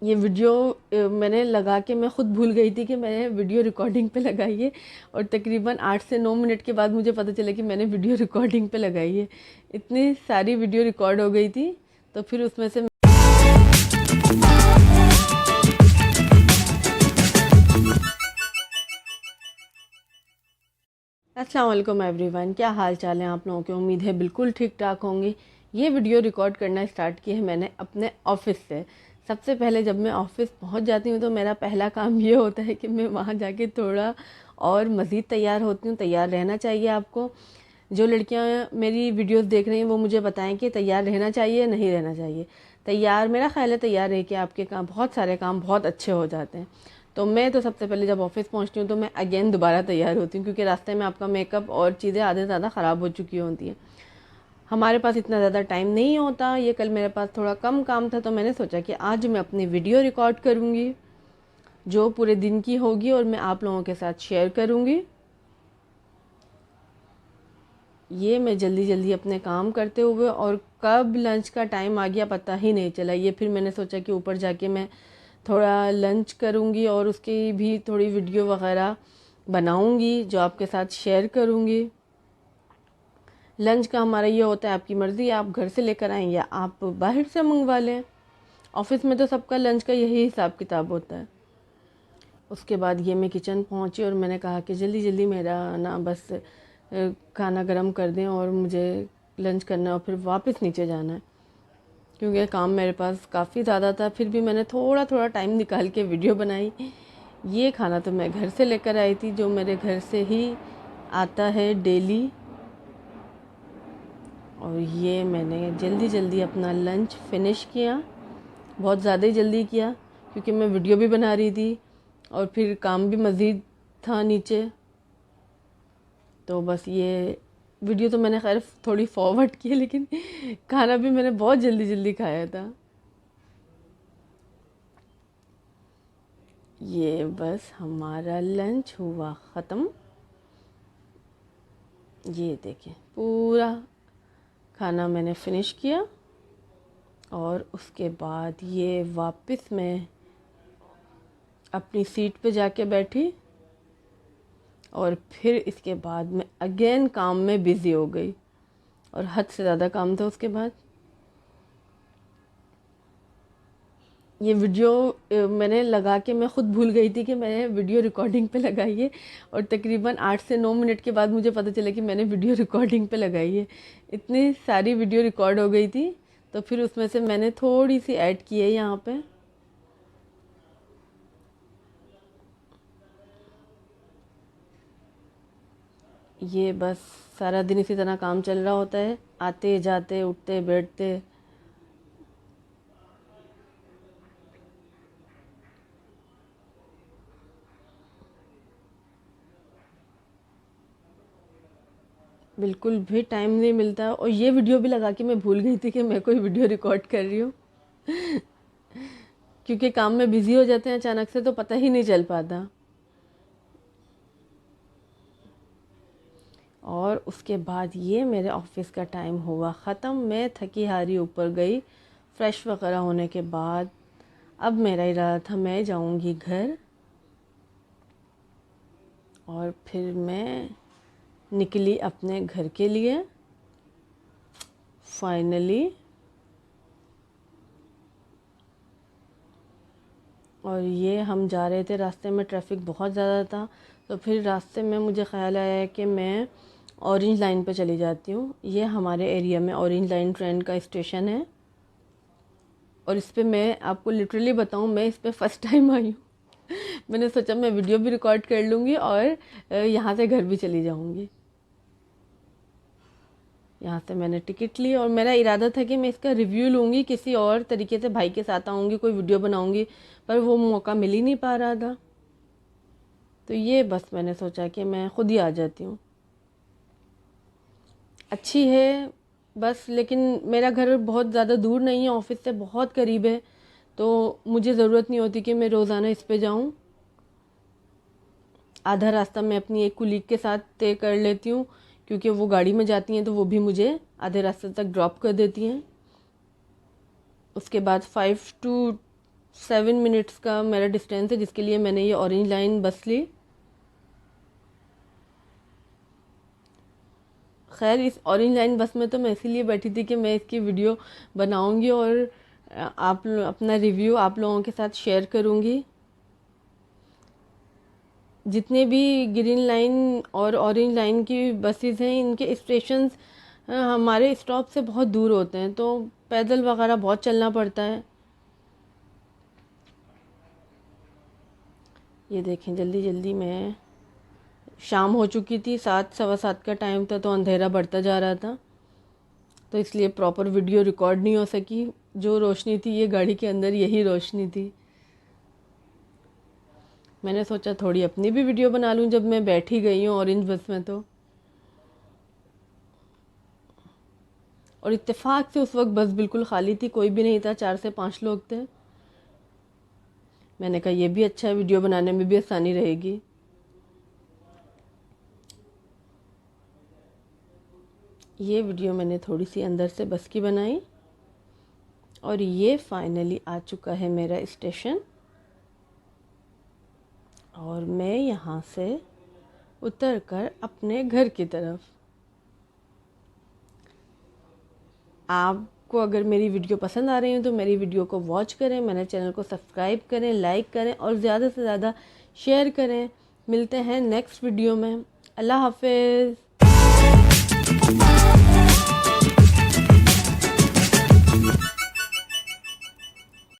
ये वीडियो मैंने लगा के मैं ख़ुद भूल गई थी कि मैंने वीडियो रिकॉर्डिंग पे लगाई है, और तकरीबन 8 से 9 मिनट के बाद मुझे पता चला कि मैंने वीडियो रिकॉर्डिंग पे लगाई है। इतनी सारी वीडियो रिकॉर्ड हो गई थी, तो फिर उसमें से अस्सलाम वालेकुम एवरीवन, क्या हाल चाल है आप लोगों के। उम्मीद है बिल्कुल ठीक ठाक होंगे। ये वीडियो रिकॉर्ड करना स्टार्ट किया है मैंने अपने ऑफ़िस से। सबसे पहले जब मैं ऑफ़िस पहुंच जाती हूँ तो मेरा पहला काम ये होता है कि मैं वहाँ जाके थोड़ा और मज़ीद तैयार होती हूँ। तैयार रहना चाहिए आपको। जो लड़कियाँ मेरी वीडियोस देख रही हैं वो मुझे बताएं कि तैयार रहना चाहिए नहीं रहना चाहिए। तैयार, मेरा ख़्याल है तैयार रह के आपके काम, बहुत सारे काम बहुत अच्छे हो जाते हैं। तो मैं तो सबसे पहले जब ऑफिस पहुंचती हूँ तो मैं अगेन दोबारा तैयार होती हूँ, क्योंकि रास्ते में आपका मेकअप और चीज़ें आधे ज़्यादा ख़राब हो चुकी होती हैं। हमारे पास इतना ज़्यादा टाइम नहीं होता। ये कल मेरे पास थोड़ा कम काम था, तो मैंने सोचा कि आज मैं अपनी वीडियो रिकॉर्ड करूँगी जो पूरे दिन की होगी, और मैं आप लोगों के साथ शेयर करूँगी। ये मैं जल्दी जल्दी अपने काम करते हुए, और कब लंच का टाइम आ गया पता ही नहीं चला। ये फिर मैंने सोचा कि ऊपर जाके मैं थोड़ा लंच करूँगी और उसकी भी थोड़ी वीडियो वगैरह बनाऊँगी जो आपके साथ शेयर करूँगी। लंच का हमारा ये होता है, आपकी मर्ज़ी, आप घर से लेकर आएँ या आप बाहर से मंगवा लें। ऑफ़िस में तो सबका लंच का यही हिसाब किताब होता है। उसके बाद ये मैं किचन पहुंची और मैंने कहा कि जल्दी जल्दी मेरा ना बस खाना गरम कर दें और मुझे लंच करना है और फिर वापस नीचे जाना है, क्योंकि काम मेरे पास काफ़ी ज़्यादा था। फिर भी मैंने थोड़ा थोड़ा टाइम निकाल के वीडियो बनाई। ये खाना तो मैं घर से लेकर आई थी, जो मेरे घर से ही आता है डेली। और ये मैंने जल्दी जल्दी अपना लंच फिनिश किया, बहुत ज़्यादा ही जल्दी किया क्योंकि मैं वीडियो भी बना रही थी और फिर काम भी मज़ीद था नीचे। तो बस ये वीडियो तो मैंने खैर थोड़ी फॉरवर्ड की, लेकिन खाना भी मैंने बहुत जल्दी जल्दी खाया था। ये बस हमारा लंच हुआ ख़त्म। ये देखिए पूरा खाना मैंने फ़िनिश किया, और उसके बाद ये वापस मैं अपनी सीट पे जाके बैठी, और फिर इसके बाद मैं अगेन काम में बिज़ी हो गई, और हद से ज़्यादा काम था उसके बाद। ये वीडियो मैंने लगा के मैं ख़ुद भूल गई थी कि मैंने वीडियो रिकॉर्डिंग पे लगाई है, और तकरीबन 8 से 9 मिनट के बाद मुझे पता चला कि मैंने वीडियो रिकॉर्डिंग पे लगाई है। इतनी सारी वीडियो रिकॉर्ड हो गई थी, तो फिर उसमें से मैंने थोड़ी सी ऐड की है यहाँ पे। ये बस सारा दिन इसी तरह काम चल रहा होता है, आते जाते उठते बैठते। बिल्कुल भी टाइम नहीं मिलता, और ये वीडियो भी लगा के मैं भूल गई थी कि मैं कोई वीडियो रिकॉर्ड कर रही हूँ। क्योंकि काम में बिज़ी हो जाते हैं अचानक से, तो पता ही नहीं चल पाता। और उसके बाद ये मेरे ऑफ़िस का टाइम हुआ ख़त्म। मैं थकी हारी ऊपर गई फ्रेश वगैरह होने के बाद। अब मेरा इरादा था मैं जाऊंगी घर, और फिर मैं निकली अपने घर के लिए फाइनली। और ये हम जा रहे थे, रास्ते में ट्रैफिक बहुत ज़्यादा था, तो फिर रास्ते में मुझे ख़्याल आया कि मैं ऑरेंज लाइन पे चली जाती हूँ। ये हमारे एरिया में ऑरेंज लाइन ट्रेन का स्टेशन है, और इस पे मैं आपको लिटरली बताऊँ, मैं इस पे फ़र्स्ट टाइम आई हूँ। मैंने सोचा मैं वीडियो भी रिकॉर्ड कर लूँगी और यहाँ से घर भी चली जाऊँगी। यहाँ से मैंने टिकट ली, और मेरा इरादा था कि मैं इसका रिव्यू लूँगी, किसी और तरीके से भाई के साथ आऊँगी, कोई वीडियो बनाऊँगी, पर वो मौका मिल ही नहीं पा रहा था। तो ये बस मैंने सोचा कि मैं ख़ुद ही आ जाती हूँ। अच्छी है बस, लेकिन मेरा घर बहुत ज़्यादा दूर नहीं है, ऑफ़िस से बहुत करीब है, तो मुझे ज़रूरत नहीं होती कि मैं रोज़ाना इस पे जाऊँ। आधा रास्ता मैं अपनी एक कुलीग के साथ तय कर लेती हूँ, क्योंकि वो गाड़ी में जाती हैं, तो वो भी मुझे आधे रास्ते तक ड्रॉप कर देती हैं। उसके बाद 5 to 7 मिनट्स का मेरा डिस्टेंस है, जिसके लिए मैंने ये ऑरेंज लाइन बस ली। खैर इस ऑरेंज लाइन बस में तो मैं इसीलिए बैठी थी कि मैं इसकी वीडियो बनाऊंगी और अपना रिव्यू आप लोगों के साथ शेयर करूंगी। जितने भी ग्रीन लाइन और ऑरेंज लाइन की बसेस हैं, इनके स्टेशंस हमारे स्टॉप से बहुत दूर होते हैं, तो पैदल वगैरह बहुत चलना पड़ता है। ये देखें, जल्दी जल्दी मैं, शाम हो चुकी थी, 7 सवा 7 का टाइम था, तो अंधेरा बढ़ता जा रहा था, तो इसलिए प्रॉपर वीडियो रिकॉर्ड नहीं हो सकी। जो रोशनी थी ये गाड़ी के अंदर, यही रोशनी थी। मैंने सोचा थोड़ी अपनी भी वीडियो बना लूँ जब मैं बैठी गई हूँ ऑरेंज बस में तो। और इत्तेफाक से उस वक्त बस बिल्कुल खाली थी, कोई भी नहीं था, 4 से 5 लोग थे। मैंने कहा ये भी अच्छा है, वीडियो बनाने में भी आसानी रहेगी। ये वीडियो मैंने थोड़ी सी अंदर से बस की बनाई और ये फाइनली आ चुका है मेरा स्टेशन, और मैं यहाँ से उतर कर अपने घर की तरफ। आपको अगर मेरी वीडियो पसंद आ रही है तो मेरी वीडियो को वॉच करें, मेरे चैनल को सब्सक्राइब करें, लाइक करें और ज़्यादा से ज़्यादा शेयर करें। मिलते हैं नेक्स्ट वीडियो में। अल्लाह हाफ़िज़।